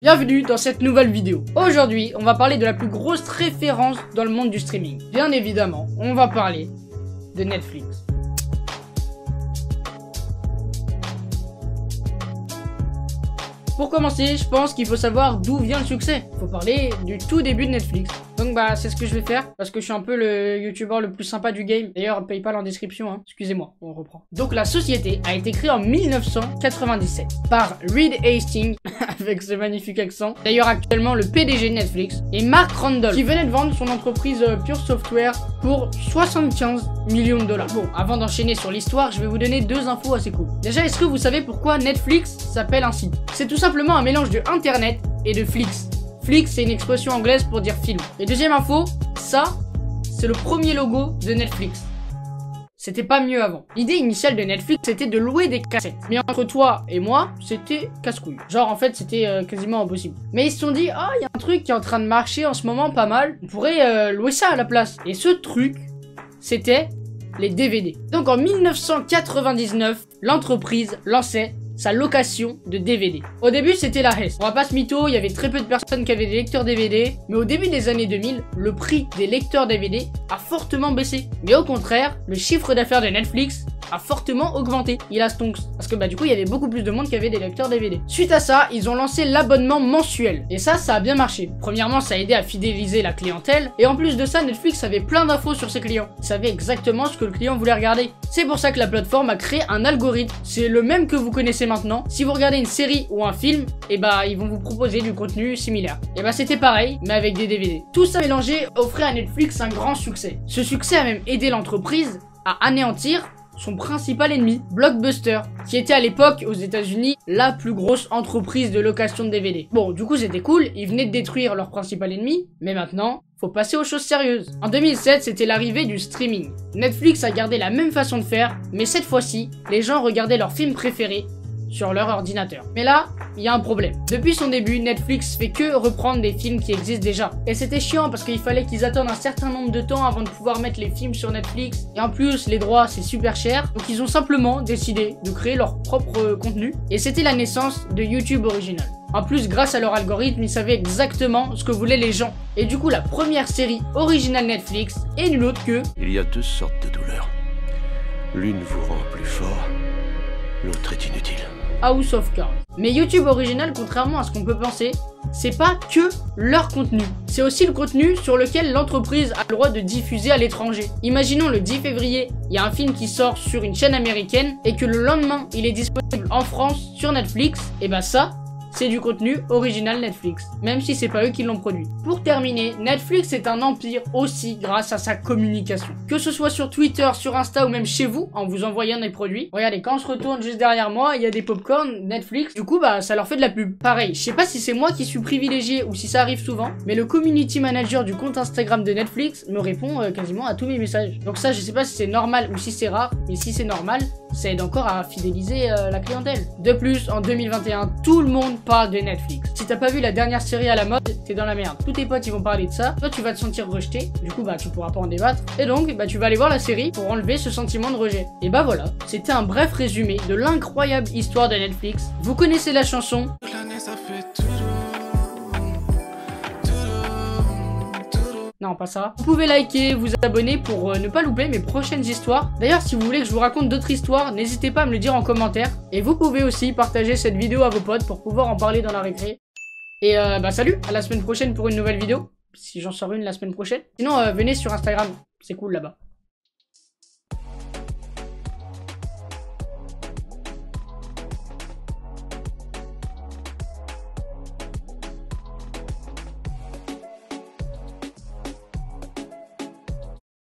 Bienvenue dans cette nouvelle vidéo. Aujourd'hui, on va parler de la plus grosse référence dans le monde du streaming. Bien évidemment, on va parler de Netflix. Pour commencer, je pense qu'il faut savoir d'où vient le succès. Il faut parler du tout début de Netflix. Donc c'est ce que je vais faire, parce que je suis un peu le youtubeur le plus sympa du game. D'ailleurs, PayPal en description, hein. Excusez-moi, on reprend. Donc la société a été créée en 1997 par Reed Hastings, avec ce magnifique accent. D'ailleurs, actuellement le PDG de Netflix, et Mark Randolph, qui venait de vendre son entreprise Pure Software pour 75 millions de dollars. Bon, avant d'enchaîner sur l'histoire, je vais vous donner deux infos assez cool. Déjà, est-ce que vous savez pourquoi Netflix s'appelle ainsi? C'est tout simplement un mélange de Internet et de Flix. Flix, c'est une expression anglaise pour dire film. Et deuxième info, ça, c'est le premier logo de Netflix. C'était pas mieux avant. L'idée initiale de Netflix, c'était de louer des cassettes. Mais entre toi et moi, c'était casse-couille. Genre, en fait, c'était quasiment impossible. Mais ils se sont dit, ah, il y a un truc qui est en train de marcher en ce moment pas mal. On pourrait louer ça à la place. Et ce truc, c'était les DVD. Donc en 1999, l'entreprise lançait sa location de DVD. Au début, c'était la hesse. On va pas se mytho, il y avait très peu de personnes qui avaient des lecteurs DVD, mais au début des années 2000, le prix des lecteurs DVD a fortement baissé. Mais au contraire, le chiffre d'affaires de Netflix a fortement augmenté. Il a stonks. Parce que du coup, il y avait beaucoup plus de monde qui avait des lecteurs DVD. Suite à ça, ils ont lancé l'abonnement mensuel. Et ça a bien marché. Premièrement, ça a aidé à fidéliser la clientèle. Et en plus de ça, Netflix avait plein d'infos sur ses clients. Ils savaient exactement ce que le client voulait regarder. C'est pour ça que la plateforme a créé un algorithme. C'est le même que vous connaissez maintenant. Si vous regardez une série ou un film, ils vont vous proposer du contenu similaire. Et c'était pareil, mais avec des DVD. Tout ça mélangé offrait à Netflix un grand succès. Ce succès a même aidé l'entreprise à anéantir son principal ennemi, Blockbuster, qui était à l'époque aux États-Unis la plus grosse entreprise de location de DVD. Bon, du coup c'était cool, ils venaient de détruire leur principal ennemi, mais maintenant, faut passer aux choses sérieuses. En 2007, c'était l'arrivée du streaming. Netflix a gardé la même façon de faire, mais cette fois-ci, les gens regardaient leurs films préférés sur leur ordinateur. Mais là, il y a un problème. Depuis son début, Netflix fait que reprendre des films qui existent déjà. Et c'était chiant parce qu'il fallait qu'ils attendent un certain nombre de temps avant de pouvoir mettre les films sur Netflix. Et en plus, les droits, c'est super cher. Donc ils ont simplement décidé de créer leur propre contenu. Et c'était la naissance de YouTube Original. En plus, grâce à leur algorithme, ils savaient exactement ce que voulaient les gens. Et du coup, la première série originale Netflix est nulle autre que... Il y a deux sortes de douleurs. L'une vous rend plus fort, l'autre est inutile. House of Cards. Mais YouTube Original, contrairement à ce qu'on peut penser, c'est pas que leur contenu. C'est aussi le contenu sur lequel l'entreprise a le droit de diffuser à l'étranger. Imaginons le 10 février, il y a un film qui sort sur une chaîne américaine et que le lendemain, il est disponible en France sur Netflix. Et ça, c'est du contenu original Netflix, même si c'est pas eux qui l'ont produit. Pour terminer, Netflix est un empire aussi grâce à sa communication. Que ce soit sur Twitter, sur Insta ou même chez vous, en vous envoyant des produits. Regardez, quand on se retourne juste derrière moi, il y a des popcorn Netflix. Du coup, ça leur fait de la pub. Pareil, je sais pas si c'est moi qui suis privilégié ou si ça arrive souvent, mais le community manager du compte Instagram de Netflix me répond quasiment à tous mes messages. Donc ça, je sais pas si c'est normal ou si c'est rare, mais si c'est normal, ça aide encore à fidéliser la clientèle. De plus, en 2021, tout le monde parle de Netflix. Si t'as pas vu la dernière série à la mode, t'es dans la merde. Tous tes potes ils vont parler de ça, toi tu vas te sentir rejeté, du coup tu pourras pas en débattre, et donc tu vas aller voir la série pour enlever ce sentiment de rejet. Et voilà, c'était un bref résumé de l'incroyable histoire de Netflix. Vous connaissez la chanson. Non, pas ça. Vous pouvez liker, vous abonner pour ne pas louper mes prochaines histoires. D'ailleurs, si vous voulez que je vous raconte d'autres histoires, n'hésitez pas à me le dire en commentaire. Et vous pouvez aussi partager cette vidéo à vos potes pour pouvoir en parler dans la récré. Et salut, à la semaine prochaine pour une nouvelle vidéo. Si j'en sors une la semaine prochaine. Sinon, venez sur Instagram, c'est cool là-bas.